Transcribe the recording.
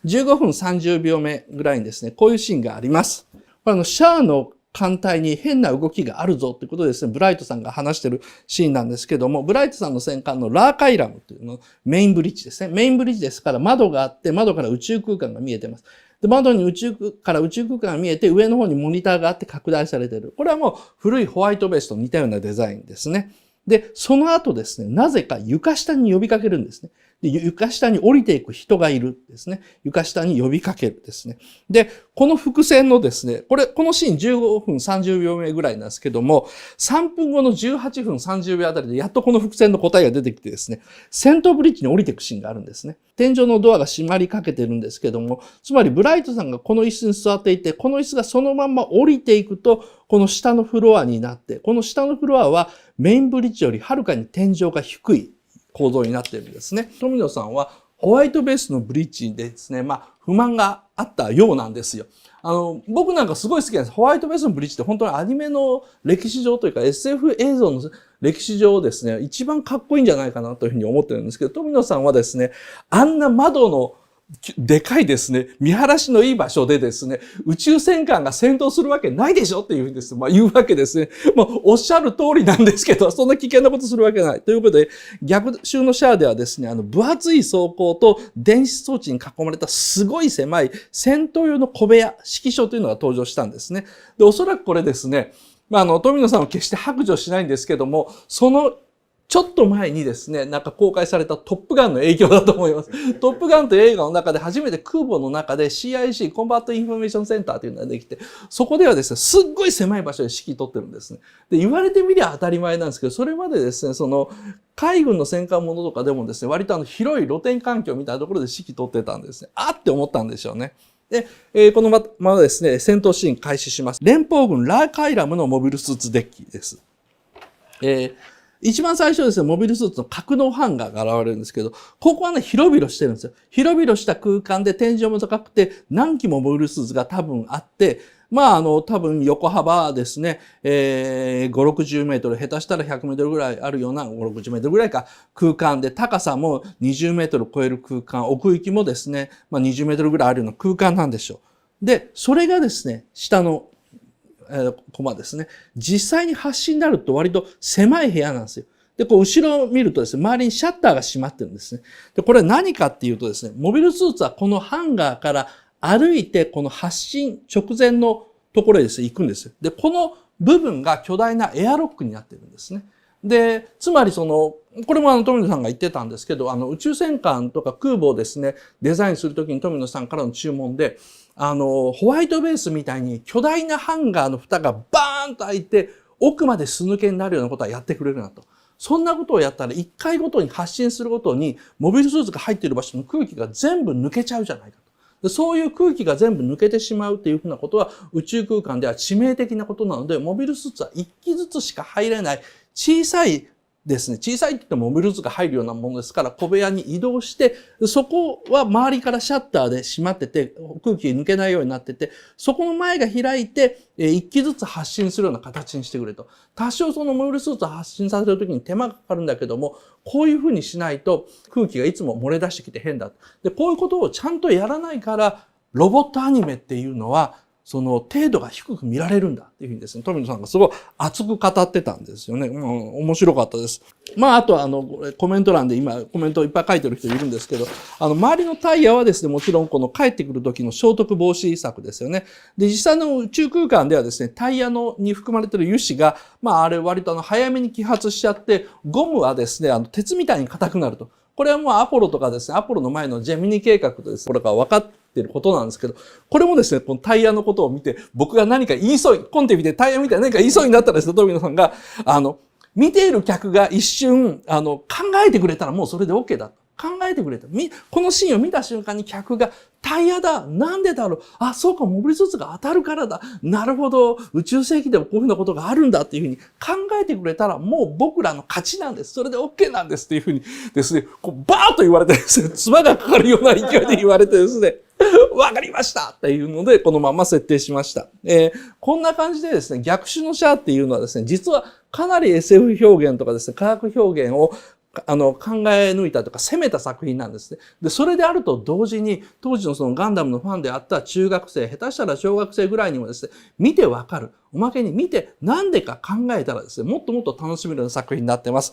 15分30秒目ぐらいにですね、こういうシーンがあります。これシャアの艦隊に変な動きがあるぞということでですね、ブライトさんが話しているシーンなんですけども、ブライトさんの戦艦のラーカイラムというのメインブリッジですね。メインブリッジですから窓があって、窓から宇宙空間が見えています。で、窓に宇宙空間が見えて、上の方にモニターがあって拡大されている。これはもう古いホワイトベースと似たようなデザインですね。で、その後ですね、なぜか床下に呼びかけるんですね。で、床下に降りていく人がいるですね。床下に呼びかけるですね。で、この伏線のですね、このシーン15分30秒目ぐらいなんですけども、3分後の18分30秒あたりでやっとこの伏線の答えが出てきてですね、戦闘ブリッジに降りていくシーンがあるんですね。天井のドアが閉まりかけてるんですけども、つまりブライトさんがこの椅子に座っていて、この椅子がそのまま降りていくと、この下のフロアになって、この下のフロアはメインブリッジよりはるかに天井が低い構造になっているんですね。富野さんはホワイトベースのブリッジでですね、不満があったようなんですよ。僕なんかすごい好きなんです。ホワイトベースのブリッジって本当にアニメの歴史上というか SF 映像の歴史上ですね、一番かっこいいんじゃないかなというふうに思ってるんですけど、富野さんはですね、あんな窓のでかいですね、見晴らしのいい場所でですね、宇宙戦艦が戦闘するわけないでしょっていうふうにですね、言うわけですね。おっしゃる通りなんですけど、そんな危険なことするわけない。ということで、逆襲のシャアではですね、分厚い装甲と電子装置に囲まれたすごい狭い戦闘用の小部屋、指揮所というのが登場したんですね。で、おそらくこれですね、富野さんは決して白状しないんですけども、そのちょっと前にですね、公開されたトップガンの影響だと思います。トップガンという映画の中で初めて空母の中で CIC、コンバットインフォメーションセンターというのができて、そこではですね、すっごい狭い場所で指揮取ってるんですね。で、言われてみりゃ当たり前なんですけど、それまでですね、海軍の戦艦ものとかでもですね、割と広い露天環境みたいなところで指揮取ってたんですね。って思ったんでしょうね。で、このままですね、戦闘シーン開始します。連邦軍ラーカイラムのモビルスーツデッキです。一番最初ですね、モビルスーツの格納ハンガーが現れるんですけど、ここはね、広々してるんですよ。広々した空間で天井も高くて、何機もモビルスーツが多分あって、多分横幅ですね、5、60メートル、下手したら100メートルぐらいあるような、5、60メートルぐらいか空間で、高さも20メートル超える空間、奥行きもですね、20メートルぐらいあるような空間なんでしょう。で、それがですね、下のコマですね。実際に発信になると割と狭い部屋なんですよ。で、後ろを見るとですね、周りにシャッターが閉まってるんですね。で、これは何かっていうとですね、モビルスーツはこのハンガーから歩いてこの発進直前のところへですね、行くんですよ。で、この部分が巨大なエアロックになってるんですね。で、つまりこれも富野さんが言ってたんですけど、宇宙戦艦とか空母をですね、デザインするときに富野さんからの注文で、ホワイトベースみたいに巨大なハンガーの蓋がバーンと開いて、奥まで巣抜けになるようなことはやってくれるなと。そんなことをやったら、1回ごとに発進するごとに、モビルスーツが入っている場所の空気が全部抜けちゃうじゃないかと。そういう空気が全部抜けてしまうというふうなことは、宇宙空間では致命的なことなので、モビルスーツは1機ずつしか入れない小さいですね。小さいって言ってもモビルスーツが入るようなものですから、小部屋に移動して、そこは周りからシャッターで閉まってて、空気抜けないようになってて、そこの前が開いて、一機ずつ発進するような形にしてくれと。多少そのモビルスーツを発進させるときに手間がかかるんだけども、こういうふうにしないと空気がいつも漏れ出してきて変だ。で、こういうことをちゃんとやらないから、ロボットアニメっていうのは、程度が低く見られるんだっていうふうにですね、富野さんがすごい熱く語ってたんですよね。面白かったです。あとコメント欄で今コメントをいっぱい書いてる人いるんですけど、周りのタイヤはですね、もちろんこの帰ってくる時の衝突防止策ですよね。で、実際の宇宙空間ではですね、タイヤに含まれている油脂が、あれ割と早めに揮発しちゃって、ゴムはですね、鉄みたいに硬くなると。これはもうアポロとかですね、アポロの前のジェミニ計画とですね、これが分かっていることなんですけど、これもですね、このタイヤのことを見て、僕が何か言いそうに、コンテ見てタイヤ見て何か言いそうになったらですね、富野さんが、見ている客が一瞬、考えてくれたらもうそれで OK だと。考えてくれた。このシーンを見た瞬間に客が、タイヤだなんでだろうそうか、モビルスーツが当たるからだなるほど宇宙世紀でもこういうふうなことがあるんだっていうふうに考えてくれたら、もう僕らの勝ちなんです。それで OK なんですっていうふうにですね、バーッと言われてですね、唾がかかるような勢いで言われてですね、わかりましたっていうので、このまま設定しました。こんな感じでですね、逆襲のシャアっていうのはですね、実はかなり SF 表現とかですね、科学表現を考え抜いたとか攻めた作品なんですね。で、それであると同時に、当時のそのガンダムのファンであった中学生、下手したら小学生ぐらいにもですね、見てわかる。おまけに見てなんでか考えたらですね、もっともっと楽しめるような作品になってます。